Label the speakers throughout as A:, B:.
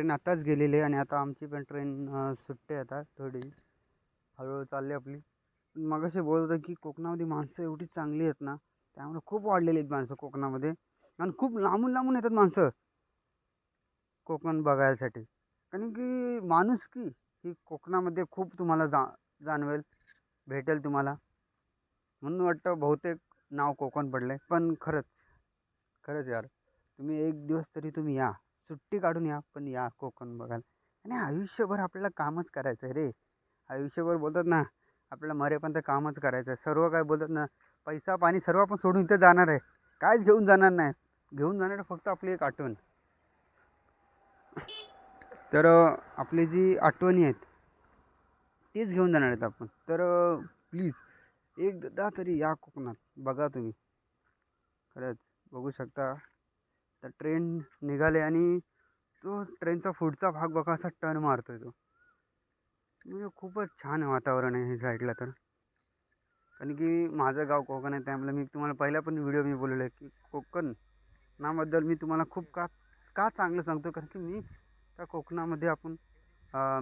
A: Train आताच गेलेली आहे आणि आता आमची पण ट्रेन सुटते आता थोडी हळूहळू चालली आपली. मगाशी बोलत होतो की कोकणामध्ये माणसं एवढी चांगली आहेत ना, त्यामुळे खूप वाढलेली आहेत माणसं कोकणामध्ये आणि खूप लांबून लांबून येतात माणसं कोकण बघायसाठी. कारण की माणुसकी ही कोकणामध्ये खूप तुम्हाला जाणवेल, भेटेल तुम्हाला. म्हणून वाटतं बहुतेक नाव कोकण पडलं आहे. पण खरंच, खरंच यार, तुम्ही एक दिवस तरी तुम्ही या, सुट्टी काढून या, पण या कोकण बघायला. आणि आयुष्यभर आपल्याला कामच करायचं आहे रे. आयुष्यभर बोलतात ना, आपल्याला मरेपर्यंत कामच करायचं आहे. सर्व काय बोलतात ना, पैसा पाणी सर्व आपण सोडून इथे जाणार आहे. काहीच घेऊन जाणार नाही. घेऊन जाणार फक्त आपली एक आठवण. तर आपली जी आठवणी आहेत तेच घेऊन जाणार आहेत आपण. तर प्लीज एकदा तरी या कोकणात, बघा तुम्ही. खरंच बघू शकता. तर ट्रेन निघाले आणि तो ट्रेनचा पुढचा भाग बघा, असा टर्न मारतोय तो. म्हणजे खूपच छान वातावरण आहे हे साईडला तर. कारण की माझं गाव कोकण आहे, त्यामुळे मी तुम्हाला पहिला पण व्हिडिओ मी बोललेलो आहे की कोकणाबद्दल मी तुम्हाला खूप का का चांगलं सांगतो. कारण की मी त्या कोकणामध्ये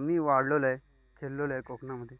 A: मी वाढलेलो आहे, खेळलेलो आहे कोकणामध्ये.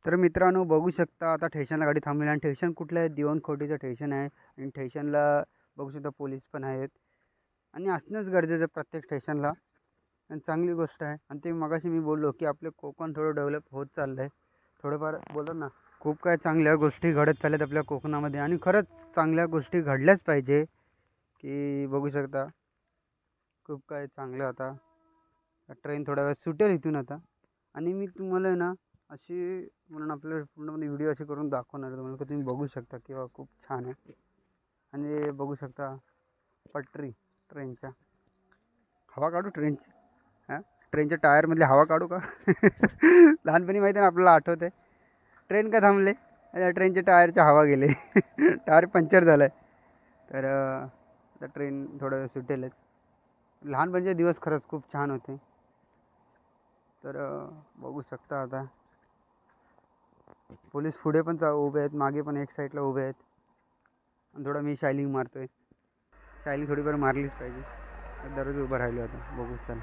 A: तर मित्रांनो, बघू शकता आता स्टेशनला गाडी थांबवली आणि स्टेशन कुठलं आहे, दिवणखोटीचं स्टेशन आहे. आणि स्टेशनला बघू शकता पोलीस पण आहेत आणि असणंच गरजेचं आहे प्रत्येक स्टेशनला. आणि चांगली गोष्ट आहे. आणि ते मगाशी मी बोललो की आपलं कोकण थोडं डेव्हलप होत चाललं आहे. थोडंफार बोलतात ना, खूप काय चांगल्या गोष्टी घडत चालल्यात आपल्या कोकणामध्ये आणि खरंच चांगल्या गोष्टी घडल्याच पाहिजे. की बघू शकता खूप काय चांगलं. आता ट्रेन थोड्या वेळात सुटेल इथून आता. आणि मी तुम्हाला आहे ना अशी म्हणून आपल्या पूर्णपणे व्हिडिओ असे करून दाखवणार आहे तुम्हाला, की तुम्ही बघू शकता किंवा खूप छान आहे. आणि बघू शकता पटरी ट्रेनच्या, हवा काढू ट्रेनची. हां, ट्रेनच्या टायरमधली हवा काढू का? लहानपणी माहिती आहे ना आपल्याला आठवतं आहे. ट्रेन का थांबले? ट्रेनच्या टायरच्या हवा गेले. टायर पंक्चर झालं आहे. तर आता ट्रेन थोडं सुटेलच. लहानपणीचे दिवस खरंच खूप छान होते. तर बघू शकता आता पोलीस पुढे पण उभे आहेत, मागे पण एक साईडला उभे आहेत. आणि थोडं मी शायलिंग मारतोय. शायलिंग थोडीफार मारलीच पाहिजे. दररोज उभं राहिलो आता. बघू चला.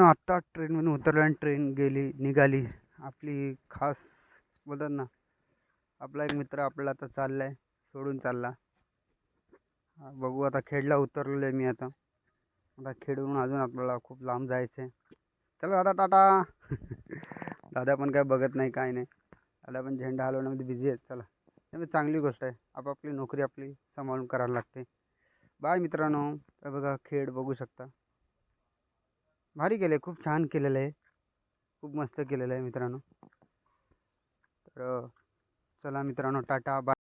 A: आत्ता ट्रेनमधून उतरलो आणि ट्रेन निघाली. आपली खास बोलतात ना, आपला एक मित्र आपल्याला आता चाललाय सोडून चालला. बघू आता खेडला उतरलेलो आहे मी आता. आता खेडून अजून आपल्याला खूप लांब जायचं आहे. चला दादा टाटा. दादा पण काय बघत नाही काय नाही. दादा पण झेंडा हलवण्यामध्ये बिझी आहेत. चला त्यामुळे चांगली गोष्ट आहे. आपापली नोकरी आपली सांभाळून करायला लागते. बाय मित्रांनो. तर बघा खेड बघू शकता. भारी केलं आहे, खूप छान केलेलं आहे. खूप मस्त केलेलं आहे मित्रांनो. तर चला मित्रांनो टाटा बाय.